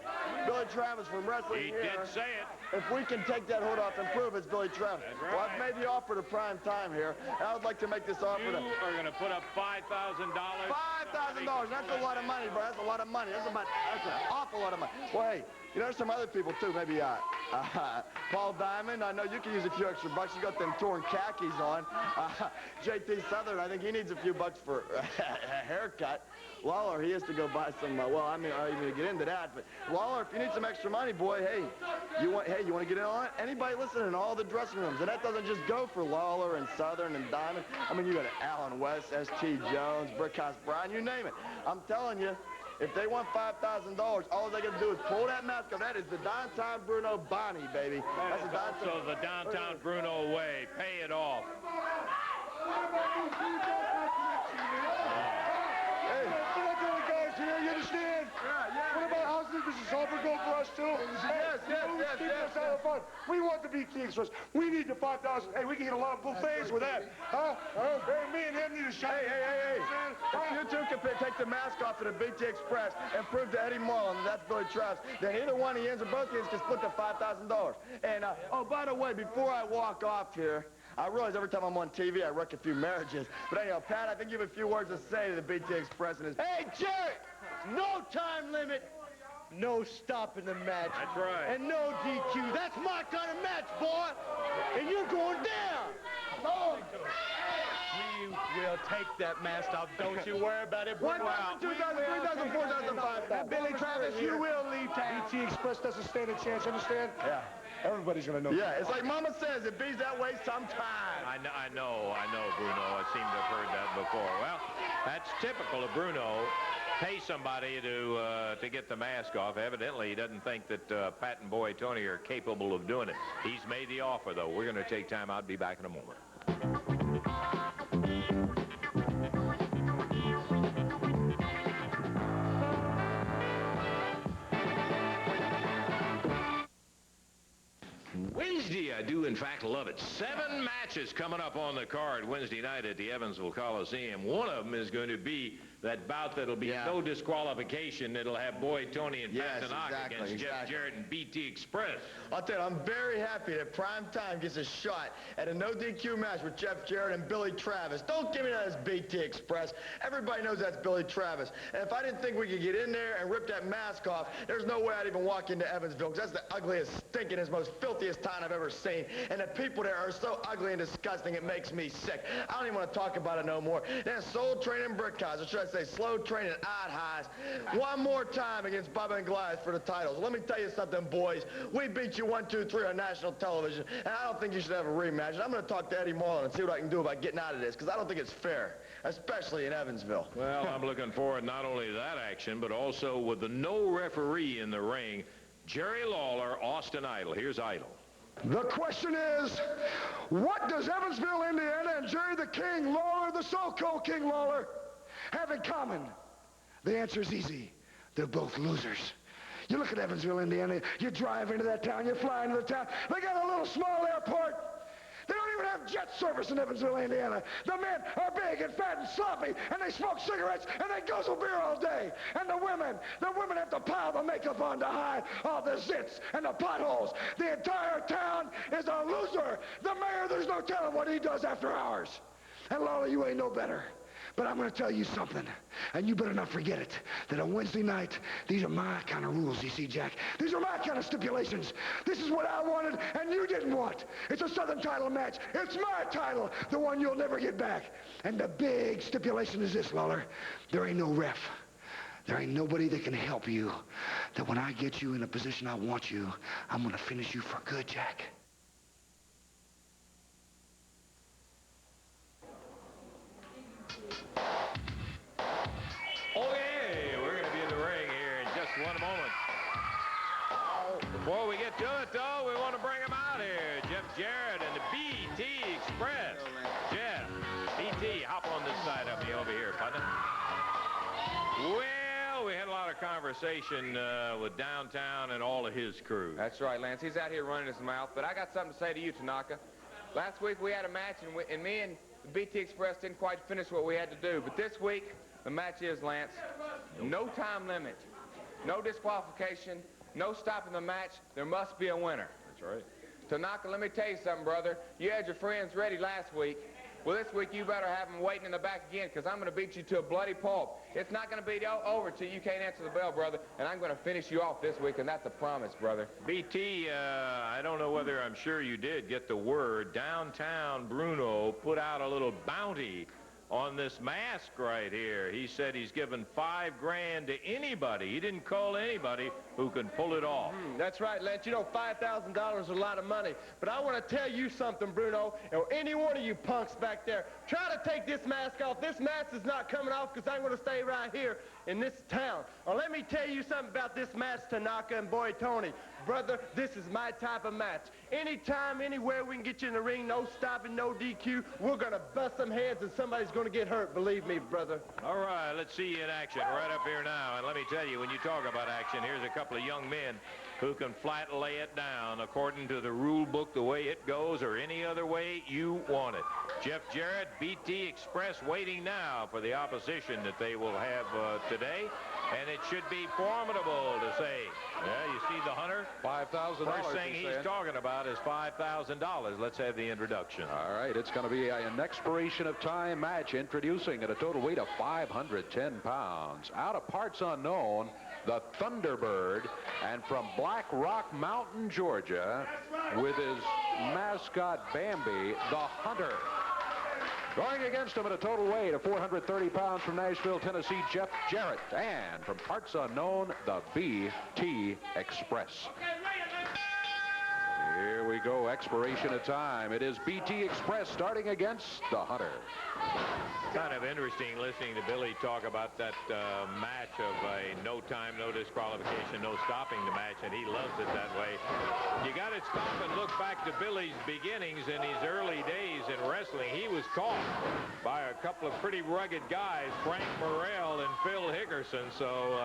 [SPEAKER 3] Billy Travis from wrestling here.
[SPEAKER 1] He did say it.
[SPEAKER 3] If we can take that hood off and prove it's Billy Travis.
[SPEAKER 1] That's right.
[SPEAKER 3] Well, I've made the offer to Prime Time here, and I would like to make this offer to...
[SPEAKER 1] You are going to put up $5,000?
[SPEAKER 3] $5,000. That's a lot of money, bro. That's a lot of money. That's an awful lot of money. Well, hey, you know, there's some other people, too. Maybe Paul Diamond. I know you can use a few extra bucks. You got them torn khakis on. JT Southern, I think he needs a few bucks for a haircut. Lawler, he has to go buy some, well, I mean, I don't even get into that, but Lawler, if you need some extra money, boy, hey, you want to get in on it? Anybody listening in all the dressing rooms, and that doesn't just go for Lawler and Southern and Diamond. I mean, you got Allan West, S.T. Jones, Brickhouse Brown, you name it. I'm telling you, if they want $5,000, all they got to do is pull that mask off. That is the Downtown Bruno Bonnie, baby. That's
[SPEAKER 1] the Downtown Bruno way. Pay it off.
[SPEAKER 10] Hey, we're not the only guys here, you understand?
[SPEAKER 3] Yeah.
[SPEAKER 10] What about houses? This is all for gold for us, too.
[SPEAKER 3] Yes.
[SPEAKER 10] Us out of fun. We want the BT Express. We need the 5,000. Hey, we can get a lot of buffets with that. Huh? Hey, me and him need a shot.
[SPEAKER 3] Hey. If you two can take the mask off of the BT Express and prove to Eddie Moreland that that's Billy Travis, then either one of the ends or both ends can split the $5,000. And, oh, by the way, before I walk off here, I realize every time I'm on TV, I wreck a few marriages. But anyhow, Pat, I think you have a few words to say to the BT Express and his... Hey, Jerry! No time limit, no stopping the match.
[SPEAKER 1] That's right.
[SPEAKER 3] And no DQ. That's my kind of match, boy. And you're going down. Oh.
[SPEAKER 11] We will take that mask off. Don't you worry about it.
[SPEAKER 3] 1,000, 2,000, 3,000, 4,000, 5,000.
[SPEAKER 10] Billy Travis, you will leave town. BT Express doesn't stand a chance, understand?
[SPEAKER 3] Yeah.
[SPEAKER 10] Everybody's going to know.
[SPEAKER 3] Yeah, it's like Mama says, it bees that way sometime.
[SPEAKER 1] I know, Bruno. I seem to have heard that before. Well, that's typical of Bruno. Pay somebody to get the mask off. Evidently, he doesn't think that Pat and Boy Tony are capable of doing it. He's made the offer, though. We're going to take time out. Be back in a moment. Wednesday, I do in fact love it. 7 matches coming up on the card Wednesday night at the Evansville Coliseum. One of them is going to be that bout that'll be no disqualification. It'll have Boy Tony and Pat Tanaka against Jeff Jarrett and BT Express.
[SPEAKER 3] I'll tell you, I'm very happy that Prime Time gets a shot at a no DQ match with Jeff Jarrett and Billy Travis. Don't give me that as BT Express. Everybody knows that's Billy Travis. And if I didn't think we could get in there and rip that mask off, there's no way I'd even walk into Evansville, because that's the ugliest, stinkingest, most filthiest town I've ever seen. And the people there are so ugly and disgusting. It makes me sick. I don't even want to talk about it no more. Then Soul Training Brickhouse, or should I say Slow Training Odd Highs, one more time against Bubba and Goliath for the titles. Let me tell you something, boys. We beat you 1, 2, 3 on national television, and I don't think you should have a rematch. And I'm going to talk to Eddie Marlin and see what I can do about getting out of this, because I don't think it's fair, especially in Evansville.
[SPEAKER 1] Well, I'm looking forward not only to that action, but also with the no referee in the ring, Jerry Lawler, Austin Idol. Here's Idol.
[SPEAKER 10] The question is, what does Evansville, Indiana, and Jerry the King Lawler, the so-called King Lawler, have in common? The answer is easy. They're both losers. You look at Evansville, Indiana, you drive into that town, you fly into the town, they got a little small airport. They don't even have jet service in Evansville, Indiana. The men are big and fat and sloppy, and they smoke cigarettes, and they guzzle beer all day. And the women have to pile the makeup on to hide all the zits and the potholes. The entire town is a loser. The mayor, there's no telling what he does after hours. And Lawler, you ain't no better. But I'm going to tell you something, and you better not forget it, that on Wednesday night, these are my kind of rules, you see, Jack. These are my kind of stipulations. This is what I wanted, and you didn't want. It's a Southern title match. It's my title, the one you'll never get back. And the big stipulation is this, Lawler. There ain't no ref. There ain't nobody that can help you. That when I get you in a position I want you, I'm going to finish you for good, Jack.
[SPEAKER 1] Okay, we're going to be in the ring here in just one moment. Before we get to it, though, we want to bring him out here. Jeff Jarrett and the BT Express. Jeff, BT, hop on this side of me over here, partner. Well, we had a lot of conversation with Downtown and all of his crew.
[SPEAKER 12] That's right, Lance. He's out here running his mouth, but I got something to say to you, Tanaka. Last week we had a match, and me and the BT Express didn't quite finish what we had to do. But this week, the match is, Lance, no time limit, no disqualification, no stopping the match. There must be a winner.
[SPEAKER 1] That's right.
[SPEAKER 12] Tanaka, let me tell you something, brother. You had your friends ready last week. Well, this week you better have them waiting in the back again, because I'm going to beat you to a bloody pulp. It's not going to be over till you can't answer the bell, brother, and I'm going to finish you off this week, and that's a promise, brother.
[SPEAKER 1] BT, I don't know whether I'm sure you did get the word. Downtown Bruno put out a little bounty on this mask right here. He said he's given $5 grand to anybody. He didn't call anybody who can pull it off.
[SPEAKER 11] That's right, Lance. You know, $5,000 is a lot of money. But I want to tell you something, Bruno, or any one of you punks back there. Try to take this mask off. This mask is not coming off because I'm going to stay right here in this town. Or let me tell you something about this mask, Tanaka and boy Tony. Brother, this is my type of match. Anytime, anywhere we can get you in the ring, no stopping, no DQ, we're going to bust some heads and somebody's going to get hurt, believe me, brother.
[SPEAKER 1] All right, let's see you in action right up here now. And let me tell you, when you talk about action, here's a couple of young men who can flat lay it down according to the rule book, the way it goes, or any other way you want it. Jeff Jarrett, BT Express, waiting now for the opposition that they will have today. And it should be formidable to say. Yeah, you see the hunter?
[SPEAKER 2] $5,000.
[SPEAKER 1] First thing he's talking about is $5,000. Let's have the introduction.
[SPEAKER 2] All right, it's going to be an expiration of time match, introducing at a total weight of 510 pounds. Out of parts unknown, the Thunderbird, and from Black Rock Mountain, Georgia, with his mascot Bambi, the Hunter. Going against him at a total weight of 430 pounds from Nashville, Tennessee, Jeff Jarrett. And from parts unknown, the BT Express. Here we go, expiration of time. It is BT Express starting against the Hunter.
[SPEAKER 1] Kind of interesting listening to Billy talk about that match of a no time, no disqualification, no stopping the match, and he loves it that way. You got to stop and look back to Billy's beginnings in his early days in wrestling. He was caught by a couple of pretty rugged guys, Frank Morrell and Phil Hickerson, so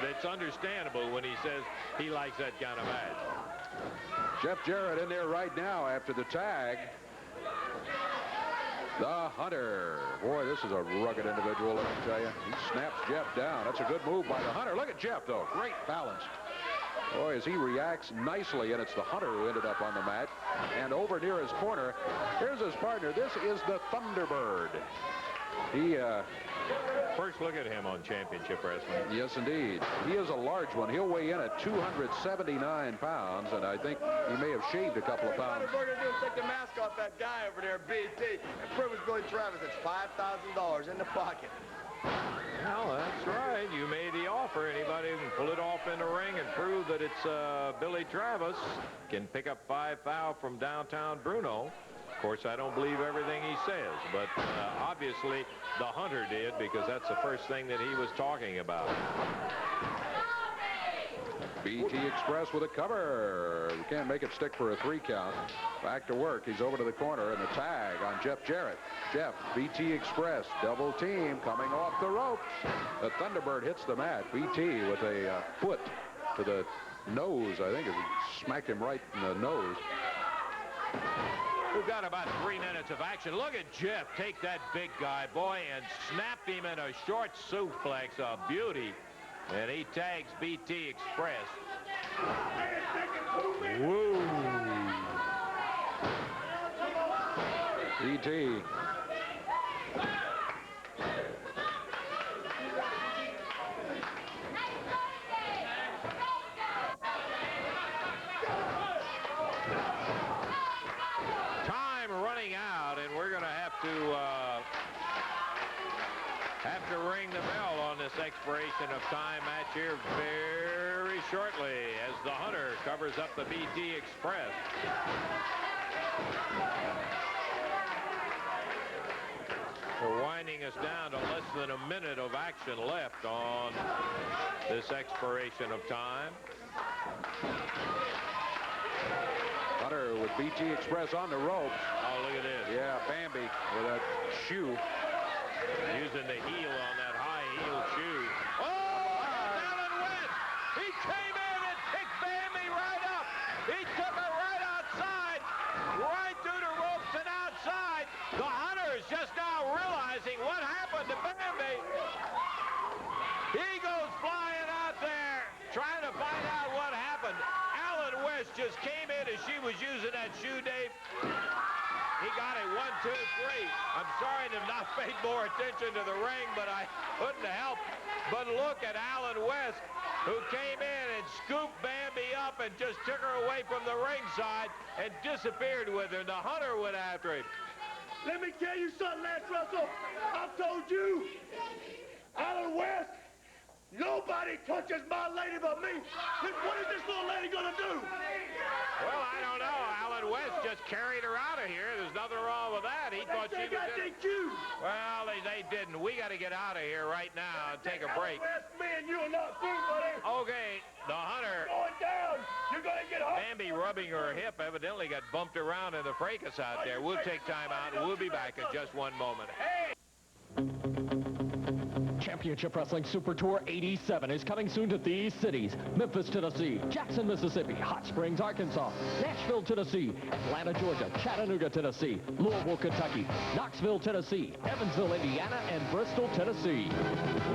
[SPEAKER 1] it's understandable when he says he likes that kind of match.
[SPEAKER 2] Jeff Jarrett in there right now after the tag. The Hunter. Boy, this is a rugged individual, let me tell you. He snaps Jeff down. That's a good move by the Hunter. Look at Jeff, though. Great balance. Boy, as he reacts nicely, and it's the Hunter who ended up on the mat. And over near his corner, here's his partner. This is the Thunderbird. He,
[SPEAKER 1] First look at him on Championship Wrestling.
[SPEAKER 2] yes, indeed. He is a large one. He'll weigh in at 279 pounds, and I think he may have shaved a couple of pounds.
[SPEAKER 3] We're going to do is take the mask off that guy over there, BT, and prove it's Billy Travis. It's $5,000 in the pocket.
[SPEAKER 1] Well, that's right. You made the offer. Anybody who can pull it off in the ring and prove that it's Billy Travis can pick up $5,000 from Downtown Bruno. Of course, I don't believe everything he says, but obviously the Hunter did, because that's the first thing that he was talking about.
[SPEAKER 2] BT Express with a cover. We can't make it stick for a 3 count. Back to work. He's over to the corner, and the tag on Jeff Jarrett. Jeff, BT Express, double team coming off the rope. The Thunderbird hits the mat. BT with a foot to the nose, I think. It smacked him right in the nose.
[SPEAKER 1] We've got about 3 minutes of action. Look at Jeff take that big guy, boy, and snap him in a short suplex, a beauty. And he tags BT Express. Woo!
[SPEAKER 2] BT.
[SPEAKER 1] Time running out, and we're going to have to ring the bell on this expiration of time match here very shortly as the Hunter covers up the BT Express. We're winding us down to less than a minute of action left on this expiration of time.
[SPEAKER 2] Hunter with BT Express on the ropes.
[SPEAKER 1] Oh, look at this.
[SPEAKER 2] Yeah, Bambi with that shoe.
[SPEAKER 1] Using the heel on that high heel shoe. Oh, Allan West! He came in and picked Bambi right up. He took her right outside, right through the ropes and outside. The Hunter is just now realizing what happened to Bambi. He goes flying out there, trying to find out what happened. Allan West just came in as she was using that shoe, Dave. He got it, 1, 2, 3. I'm sorry to not pay more attention to the ring, but I couldn't help but look at Allan West, who came in and scooped Bambi up and just took her away from the ringside and disappeared with her. The Hunter went after him.
[SPEAKER 11] Let me tell you something, Lance Russell. I've told you, Allan West, nobody touches my lady but me. What is this little lady gonna do?
[SPEAKER 1] Well, I don't know. Allan West just carried her out of here. There's nothing wrong with that. He thought she was gonna... Well, they didn't. We got to get out of here right now and take a break.
[SPEAKER 11] West, me and you are not through, buddy.
[SPEAKER 1] Okay, the Hunter...
[SPEAKER 11] Going down. You're gonna get hurt.
[SPEAKER 1] Bambi rubbing her hip evidently got bumped around in the fracas out there. We'll take time out, and we'll be back in just 1 moment. Hey!
[SPEAKER 13] Championship Wrestling Super Tour 87 is coming soon to these cities: Memphis, Tennessee; Jackson, Mississippi; Hot Springs, Arkansas; Nashville, Tennessee; Atlanta, Georgia; Chattanooga, Tennessee; Louisville, Kentucky; Knoxville, Tennessee; Evansville, Indiana; and Bristol, Tennessee.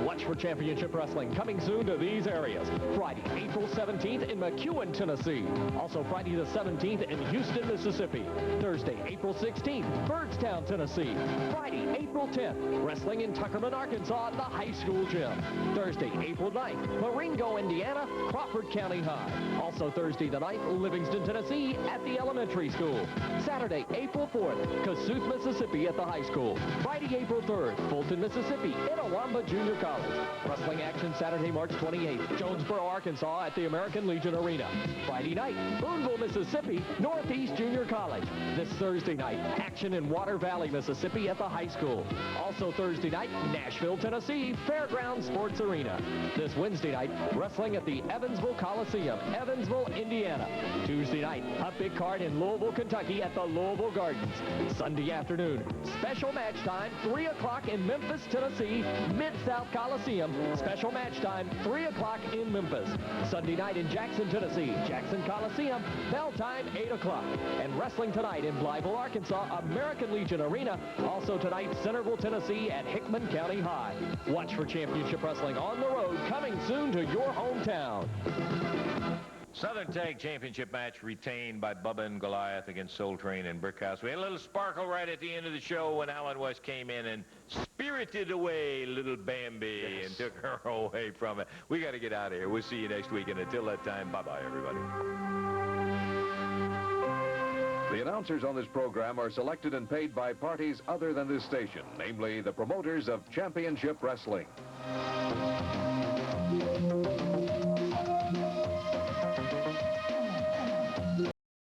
[SPEAKER 13] Watch for Championship Wrestling coming soon to these areas: Friday, April 17th in McEwen, Tennessee; also Friday the 17th in Houston, Mississippi; Thursday, April 16th, Byrdstown, Tennessee; Friday, April 10th, wrestling in Tuckerman, Arkansas at the High School Gym; Thursday, April 9th, Marengo, Indiana, Crawford County High; also Thursday the 9th, Livingston, Tennessee at the elementary school; Saturday, April 4th, Kossuth, Mississippi at the high school; Friday, April 3rd, Fulton, Mississippi, Itawamba Junior College; wrestling action Saturday, March 28th, Jonesboro, Arkansas at the American Legion Arena; Friday night, Boonville, Mississippi, Northeast Junior College; this Thursday night, action in Water Valley, Mississippi at the high school; also Thursday night, Nashville, Tennessee, Fairground Sports Arena; this Wednesday night, wrestling at the Evansville Coliseum, Evansville, Indiana; Tuesday night, a big card in Louisville, Kentucky at the Louisville Gardens; Sunday afternoon, special match time, 3 o'clock in Memphis, Tennessee, Mid-South Coliseum; special match time, 3 o'clock in Memphis; Sunday night in Jackson, Tennessee, Jackson Coliseum, bell time, 8 o'clock; and wrestling tonight in Blytheville, Arkansas, American Legion Arena; also tonight, Centerville, Tennessee at Hickman County High. Watch for Championship Wrestling on the road, coming soon to your hometown.
[SPEAKER 1] Southern Tag Championship match retained by Bubba and Goliath against Soul Train and Brickhouse. We had a little sparkle right at the end of the show when Allan West came in and spirited away little Bambi and took her away from it. We got to get out of here. We'll see you next week, and until that time, bye-bye, everybody.
[SPEAKER 2] The announcers on this program are selected and paid by parties other than this station, namely the promoters of Championship Wrestling.